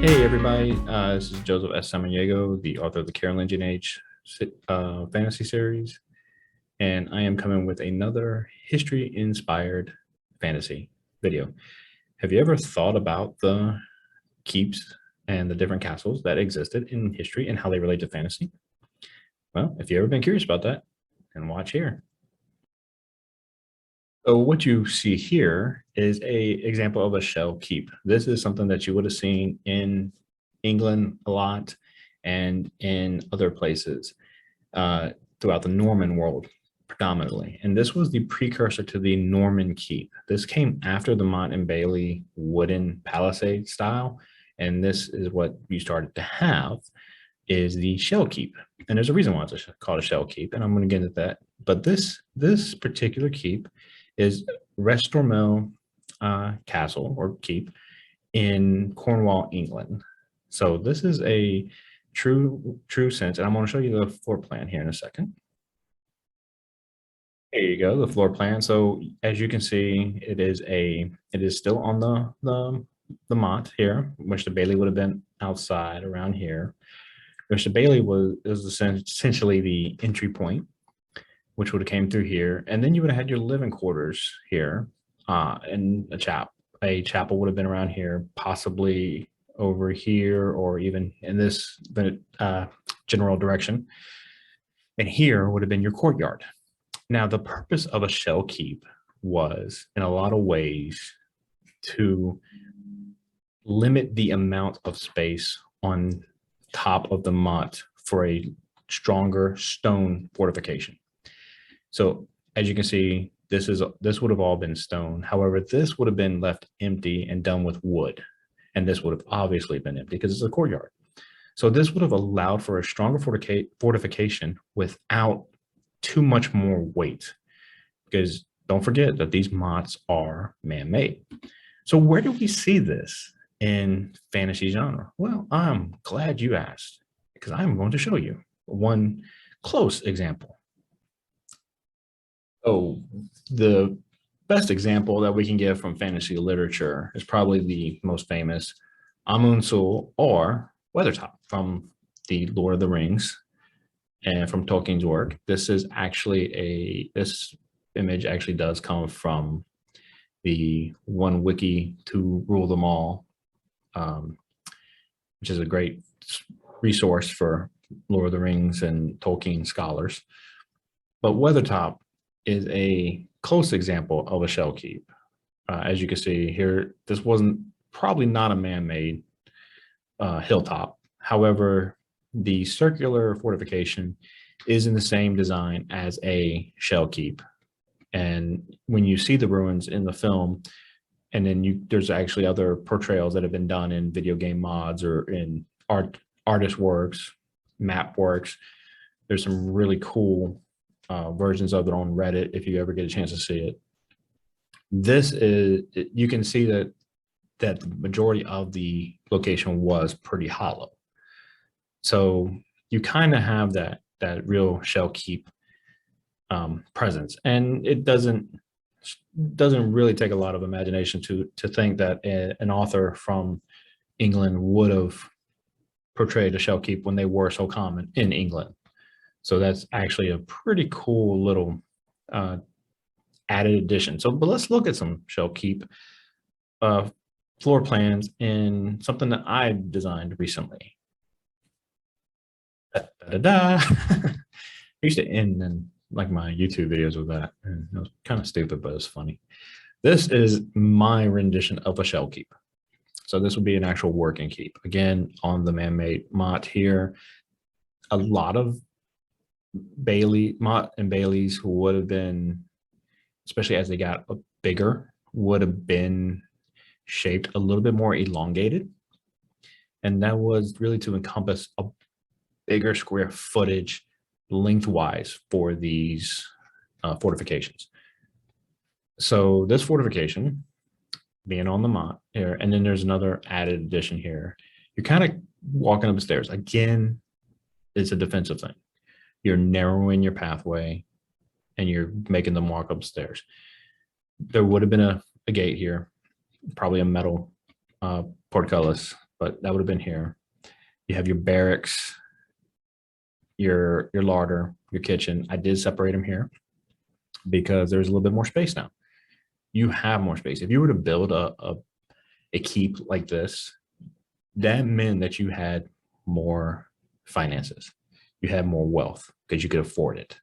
Hey everybody, this is Joseph S. Samaniego, the author of the Carolingian Age fantasy series, and I am coming with another history-inspired fantasy video. Have you ever thought about the keeps and the different castles that existed in history and how they relate to fantasy? Well, if you've ever been curious about that, then watch here. So what you see here is a example of a shell keep. This is something that you would have seen in England a lot and in other places throughout the Norman world predominantly. And this was the precursor to the Norman keep. This came after the Mont and Bailey wooden palisade style. And this is what you started to have is the shell keep. And there's a reason why it's called a shell keep. And I'm going to get into that. But this particular keep is Restormel Castle or Keep in Cornwall, England. So this is a true sense, and I'm going to show you the floor plan here in a second. Here you go, the floor plan. So as you can see, it is still on the mont here, which the Bailey would have been outside around here, which the Bailey is essentially the entry point, which would have came through here. And then you would have had your living quarters here and a chapel would have been around here, possibly over here, or even in this general direction. And here would have been your courtyard. Now, the purpose of a shell keep was, in a lot of ways, to limit the amount of space on top of the mont for a stronger stone fortification. So as you can see, this would have all been stone. However, this would have been left empty and done with wood. And this would have obviously been empty because it's a courtyard. So this would have allowed for a stronger fortification without too much more weight. Because don't forget that these mottes are man-made. So where do we see this in fantasy genre? Well, I'm glad you asked, because I'm going to show you one close example. Oh, the best example that we can give from fantasy literature is probably the most famous Amun-Sul or Weathertop from the Lord of the Rings and from Tolkien's work. This image actually does come from the One Wiki to Rule Them All, which is a great resource for Lord of the Rings and Tolkien scholars. But Weathertop is a close example of a shell keep. As you can see here, this wasn't probably not a man-made hilltop. However, the circular fortification is in the same design as a shell keep. And when you see the ruins in the film, and then there's actually other portrayals that have been done in video game mods or in artist works, map works. There's some really cool versions of it on Reddit if you ever get a chance to see it. You can see that the majority of the location was pretty hollow. So you kind of have that real shell keep presence, and it doesn't really take a lot of imagination to think that an author from England would have portrayed a shell keep when they were so common in England. So that's actually a pretty cool little added addition. But let's look at some shell keep floor plans in something that I designed recently. I used to end in like my YouTube videos with that. And it was kind of stupid, but it's funny. This is my rendition of a shell keep. So this would be an actual working keep. Again, on the man-made mott here. A lot of Mott and Baileys who would have been, especially as they got bigger, would have been shaped a little bit more elongated. And that was really to encompass a bigger square footage lengthwise for these fortifications. So this fortification being on the mont here, and then there's another added addition here. You're kind of walking up the stairs. Again, it's a defensive thing. You're narrowing your pathway and you're making them walk upstairs. There would have been a gate here, probably a metal portcullis but that would have been here. You have your barracks, your larder, your kitchen. I did separate them here because there's a little bit more space now. You have more space. If you were to build a keep like this, that meant that you had more finances. You had more wealth because you could afford it.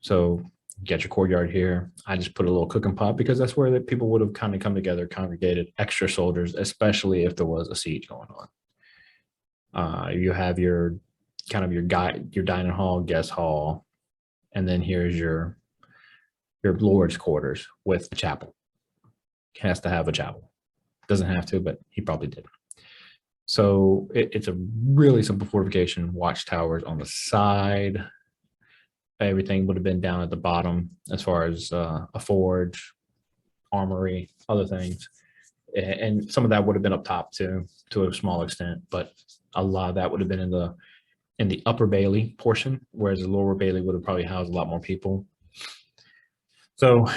So you got your courtyard here. I just put a little cooking pot because that's where the people would have kind of come together, congregated, extra soldiers, especially if there was a siege going on. You have your kind of your dining hall, guest hall, and then here's your lord's quarters with a chapel. He has to have a chapel. Doesn't have to, but he probably did. So it's a really simple fortification. Watchtowers on the side. Everything would have been down at the bottom as far as a forge, armory, other things. And some of that would have been up top too, to a small extent, but a lot of that would have been in the upper bailey portion, whereas the lower bailey would have probably housed a lot more people. So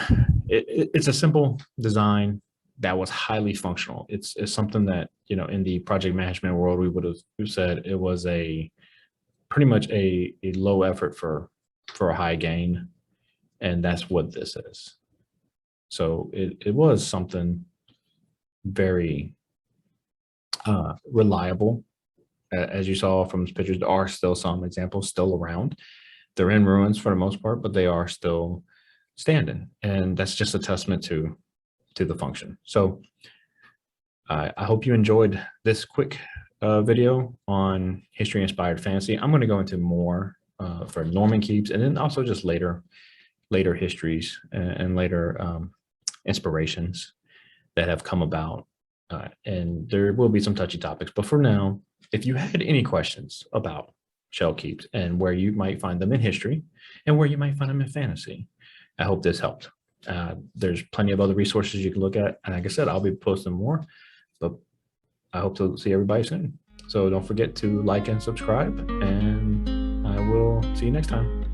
it's a simple design that was highly functional. It's something that, you know, in the project management world, we would have said it was pretty much a low effort for a high gain. And that's what this is. So it was something very reliable. As you saw from these pictures, there are still some examples still around. They're in ruins for the most part, but they are still standing. And that's just a testament to the function. So I hope you enjoyed this quick video on history inspired fantasy. I'm going to go into more for Norman keeps, and then also just later histories and later inspirations that have come about. And there will be some touchy topics, but for now, if you had any questions about shell keeps and where you might find them in history and where you might find them in fantasy, I hope this helped. There's plenty of other resources you can look at. And like I said, I'll be posting more, but I hope to see everybody soon. So don't forget to like and subscribe, and I will see you next time.